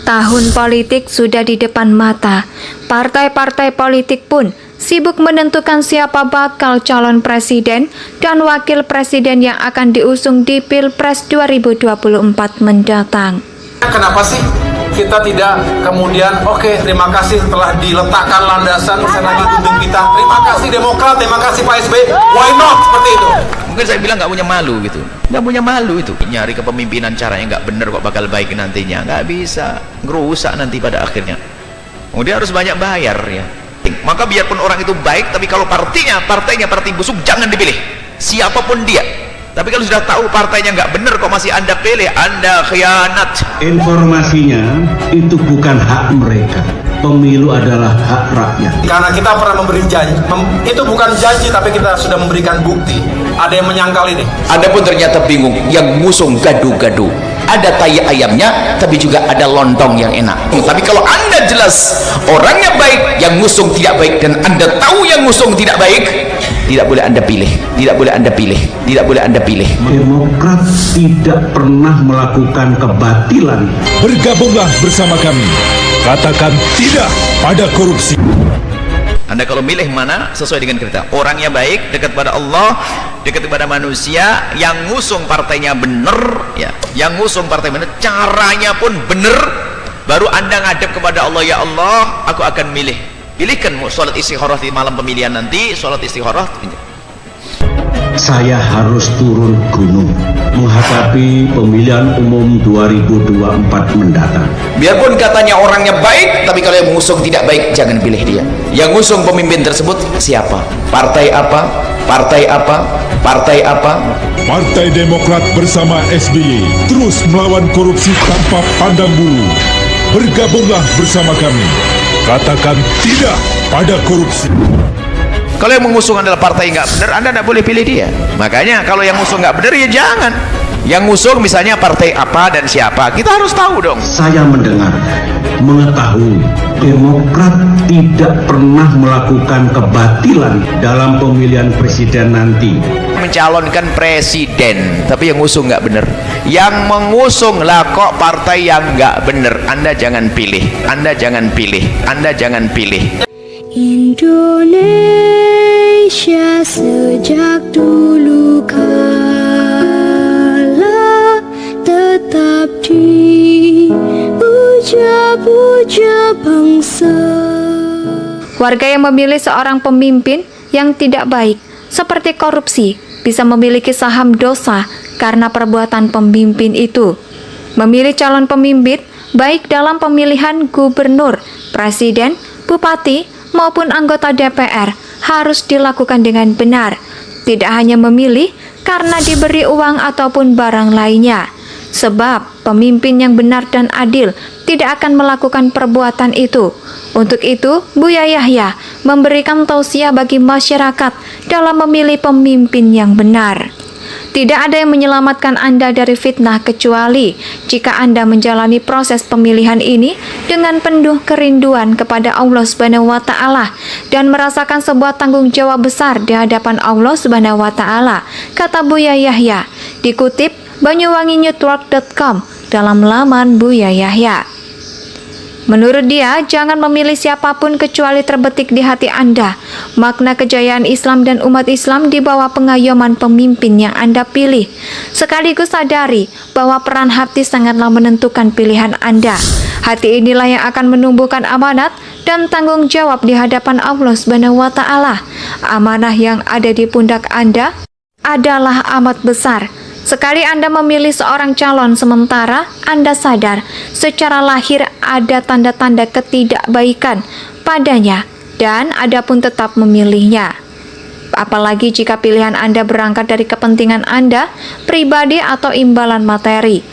Tahun politik sudah di depan mata. Partai-partai politik pun sibuk menentukan siapa bakal calon presiden dan wakil presiden yang akan diusung di Pilpres 2024 mendatang. Kenapa sih kita tidak kemudian terima kasih telah diletakkan landasan misalnya dukung kita, terima kasih Demokrat, terima kasih Pak SBY, why not seperti itu? Mungkin saya bilang nggak punya malu gitu, nggak punya malu itu nyari kepemimpinan caranya nggak bener kok bakal baik nantinya, nggak bisa, ngerusak nanti pada akhirnya. Dia harus banyak bayar ya. Maka biarpun orang itu baik, tapi kalau partainya partai busuk, jangan dipilih siapapun dia. Tapi kalau sudah tahu partainya nggak bener kok masih Anda pilih, Anda khianat. Informasinya itu bukan hak mereka. Pemilu adalah hak rakyat. Karena kita pernah memberi janji, itu bukan janji tapi kita sudah memberikan bukti. Ada yang menyangkal ini. Anda pun ternyata bingung, yang ngusung gaduh-gaduh. Ada tai ayamnya, tapi juga ada lontong yang enak. Tapi kalau Anda jelas orangnya baik, yang ngusung tidak baik, dan Anda tahu yang ngusung tidak baik, tidak boleh Anda pilih, tidak boleh Anda pilih, tidak boleh Anda pilih. Demokrat tidak pernah melakukan kebatilan. Bergabunglah bersama kami. Katakan tidak pada korupsi. Anda kalau milih mana sesuai dengan kriteria, orangnya baik, dekat pada Allah, dekat kepada manusia, yang ngusung partainya bener ya, yang ngusung partai bener, caranya pun bener, baru Anda ngadep kepada Allah, ya Allah aku akan milih. Pilihkan mau sholat istikharah di malam pemilihan nanti, sholat istikharah. Saya harus turun gunung menghadapi pemilihan umum 2024 mendatang. Biarpun katanya orangnya baik, tapi kalau yang mengusung tidak baik, jangan pilih dia. Yang ngusung pemimpin tersebut siapa? Partai apa? Partai apa? Partai apa? Partai Demokrat bersama SBY terus melawan korupsi tanpa pandang bulu. Bergabunglah bersama kami. Katakan tidak pada korupsi. Kalau yang mengusung adalah partai nggak benar, Anda tidak boleh pilih dia. Makanya kalau yang ngusung nggak benar, ya jangan. Yang ngusung misalnya partai apa dan siapa, kita harus tahu dong. Saya mendengar, mengetahui Demokrat tidak pernah melakukan kebatilan dalam pemilihan presiden nanti. Mencalonkan presiden, tapi yang ngusung nggak benar. Yang mengusung lah kok partai yang nggak benar, Anda jangan pilih. Anda jangan pilih. Anda jangan pilih. Indonesia sejak dulu kala tetap dipuja-puja bangsa. Warga yang memilih seorang pemimpin yang tidak baik, seperti korupsi, bisa memiliki saham dosa karena perbuatan pemimpin itu. Memilih calon pemimpin, baik dalam pemilihan gubernur, presiden, bupati, maupun anggota DPR, harus dilakukan dengan benar. Tidak hanya memilih karena diberi uang ataupun barang lainnya. Sebab pemimpin yang benar dan adil tidak akan melakukan perbuatan itu. Untuk itu, Buya Yahya memberikan tausiah bagi masyarakat dalam memilih pemimpin yang benar. Tidak ada yang menyelamatkan Anda dari fitnah kecuali jika Anda menjalani proses pemilihan ini dengan penuh kerinduan kepada Allah Subhanahu wa taala dan merasakan sebuah tanggung jawab besar di hadapan Allah Subhanahu wa taala, kata Buya Yahya, dikutip banyuwanginetwork.com dalam laman Buya Yahya. Menurut dia, jangan memilih siapapun kecuali terbetik di hati Anda. Makna kejayaan Islam dan umat Islam di bawah pengayoman pemimpin yang Anda pilih. Sekaligus sadari bahwa peran hati sangatlah menentukan pilihan Anda. Hati inilah yang akan menumbuhkan amanat dan tanggung jawab di hadapan Allah Subhanahu wa taala. Amanah yang ada di pundak Anda adalah amat besar. Sekali Anda memilih seorang calon sementara Anda sadar secara lahir ada tanda-tanda ketidakbaikan padanya dan Anda pun tetap memilihnya. Apalagi jika pilihan Anda berangkat dari kepentingan Anda pribadi atau imbalan materi.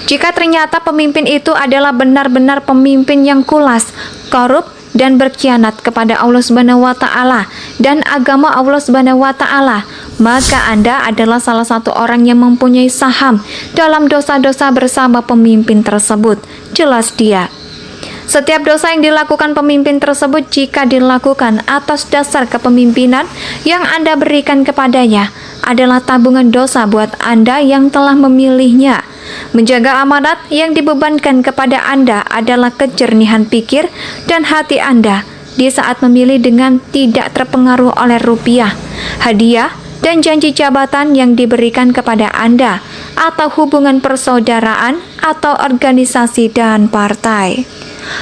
Jika ternyata pemimpin itu adalah benar-benar pemimpin yang kulas, korup, dan berkhianat kepada Allah Subhanahu wa taala dan agama Allah Subhanahu wa taala, maka Anda adalah salah satu orang yang mempunyai saham dalam dosa-dosa bersama pemimpin tersebut. Jelas dia. Setiap dosa yang dilakukan pemimpin tersebut jika dilakukan atas dasar kepemimpinan yang Anda berikan kepadanya adalah tabungan dosa buat Anda yang telah memilihnya. Menjaga amanat yang dibebankan kepada Anda adalah kejernihan pikir dan hati Anda di saat memilih dengan tidak terpengaruh oleh rupiah, hadiah, dan janji jabatan yang diberikan kepada Anda, atau hubungan persaudaraan atau organisasi dan partai.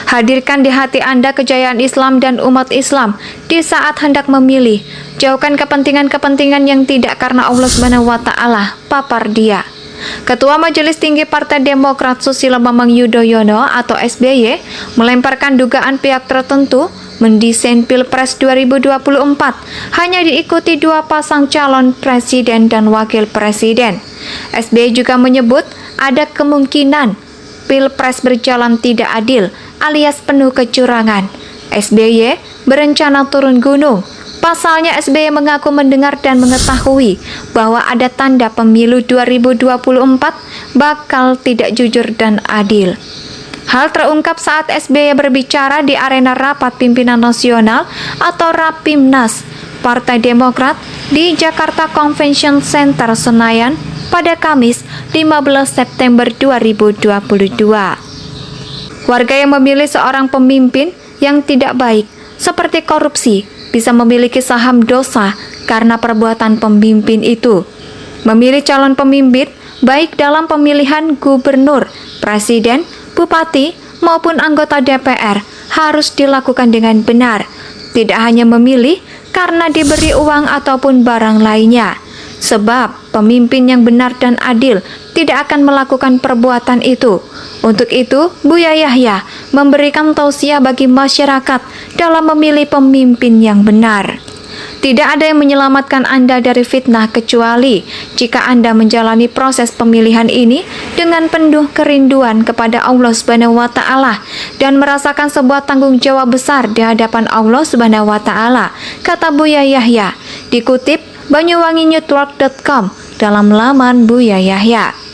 Hadirkan di hati Anda kejayaan Islam dan umat Islam di saat hendak memilih. Jauhkan kepentingan-kepentingan yang tidak karena Allah Subhanahu wa Ta'ala, papar dia. Ketua Majelis Tinggi Partai Demokrat Susilo Bambang Yudhoyono atau SBY melemparkan dugaan pihak tertentu mendesain Pilpres 2024 hanya diikuti dua pasang calon presiden dan wakil presiden. SBY juga menyebut ada kemungkinan Pilpres berjalan tidak adil alias penuh kecurangan. SBY berencana turun gunung. Pasalnya SBY mengaku mendengar dan mengetahui bahwa ada tanda pemilu 2024 bakal tidak jujur dan adil. Hal terungkap saat SBY berbicara di arena rapat pimpinan nasional atau Rapimnas Partai Demokrat di Jakarta Convention Center Senayan pada Kamis 15 September 2022. Warga yang memilih seorang pemimpin yang tidak baik seperti korupsi bisa memiliki saham dosa karena perbuatan pemimpin itu. Memilih calon pemimpin baik dalam pemilihan gubernur, presiden, bupati, maupun anggota DPR harus dilakukan dengan benar. Tidak hanya memilih karena diberi uang ataupun barang lainnya. Sebab pemimpin yang benar dan adil tidak akan melakukan perbuatan itu. Untuk itu, Buya Yahya memberikan tausiah bagi masyarakat dalam memilih pemimpin yang benar. Tidak ada yang menyelamatkan Anda dari fitnah kecuali jika Anda menjalani proses pemilihan ini dengan penuh kerinduan kepada Allah Subhanahu wa Ta'ala dan merasakan sebuah tanggung jawab besar di hadapan Allah Subhanahu wa Ta'ala, kata Buya Yahya, dikutip banyuwanginetwork.com dalam laman Buya Yahya.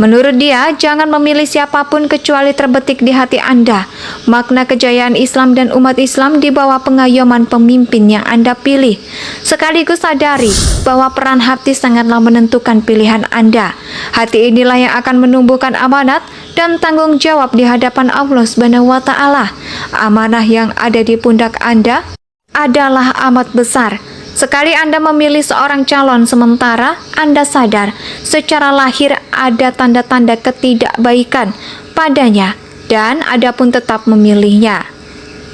Menurut dia, jangan memilih siapapun kecuali terbetik di hati Anda. Makna kejayaan Islam dan umat Islam di bawah pengayoman pemimpin yang Anda pilih. Sekaligus sadari bahwa peran hati sangatlah menentukan pilihan Anda. Hati inilah yang akan menumbuhkan amanat dan tanggung jawab di hadapan Allah Subhanahu wa Ta'ala. Amanah yang ada di pundak Anda adalah amat besar. Sekali Anda memilih seorang calon sementara Anda sadar secara lahir ada tanda-tanda ketidakbaikan padanya dan Anda pun tetap memilihnya.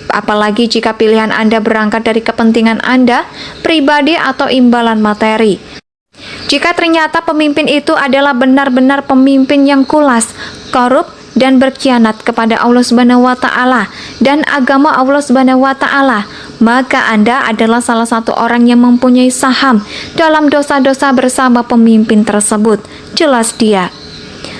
Apalagi jika pilihan Anda berangkat dari kepentingan Anda pribadi atau imbalan materi. Jika ternyata pemimpin itu adalah benar-benar pemimpin yang kulas, korup, dan berkhianat kepada Allah Subhanahu wa Ta'ala dan agama Allah Subhanahu wa Ta'ala, maka Anda adalah salah satu orang yang mempunyai saham dalam dosa-dosa bersama pemimpin tersebut. Jelas dia.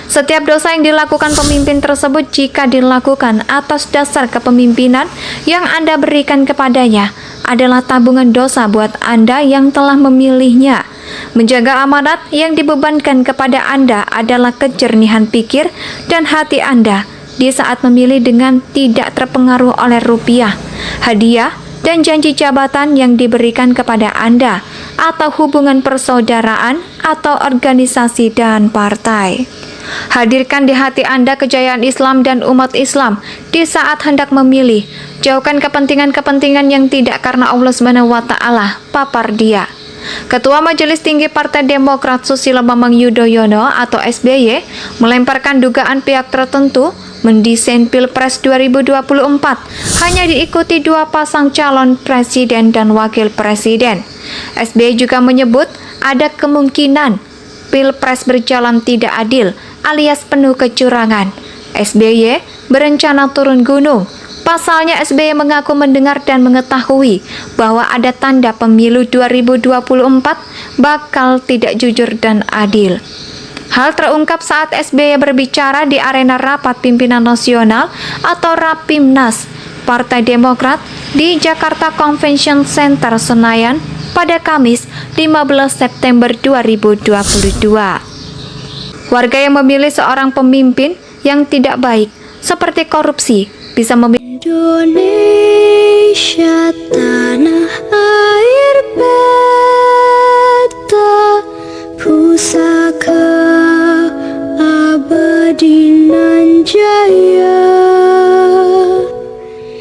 Setiap dosa yang dilakukan pemimpin tersebut jika dilakukan atas dasar kepemimpinan yang Anda berikan kepadanya adalah tabungan dosa buat Anda yang telah memilihnya. Menjaga amanat yang dibebankan kepada Anda adalah kejernihan pikir dan hati Anda di saat memilih dengan tidak terpengaruh oleh rupiah, hadiah, dan janji jabatan yang diberikan kepada Anda, atau hubungan persaudaraan atau organisasi dan partai. Hadirkan di hati Anda kejayaan Islam dan umat Islam di saat hendak memilih. Jauhkan kepentingan-kepentingan yang tidak karena Allah Subhanahu wa Ta'ala, papar dia. Ketua Majelis Tinggi Partai Demokrat Susilo Bambang Yudhoyono atau SBY melemparkan dugaan pihak tertentu mendesain Pilpres 2024 hanya diikuti dua pasang calon presiden dan wakil presiden. SBY juga menyebut ada kemungkinan Pilpres berjalan tidak adil alias penuh kecurangan. SBY berencana turun gunung. Pasalnya SBY mengaku mendengar dan mengetahui bahwa ada tanda pemilu 2024 bakal tidak jujur dan adil. Hal terungkap saat SBY berbicara di arena rapat pimpinan nasional atau Rapimnas Partai Demokrat di Jakarta Convention Center Senayan pada Kamis 15 September 2022. Warga yang memilih seorang pemimpin yang tidak baik seperti korupsi bisa memilih Indonesia tanah air beta pusaka jaya.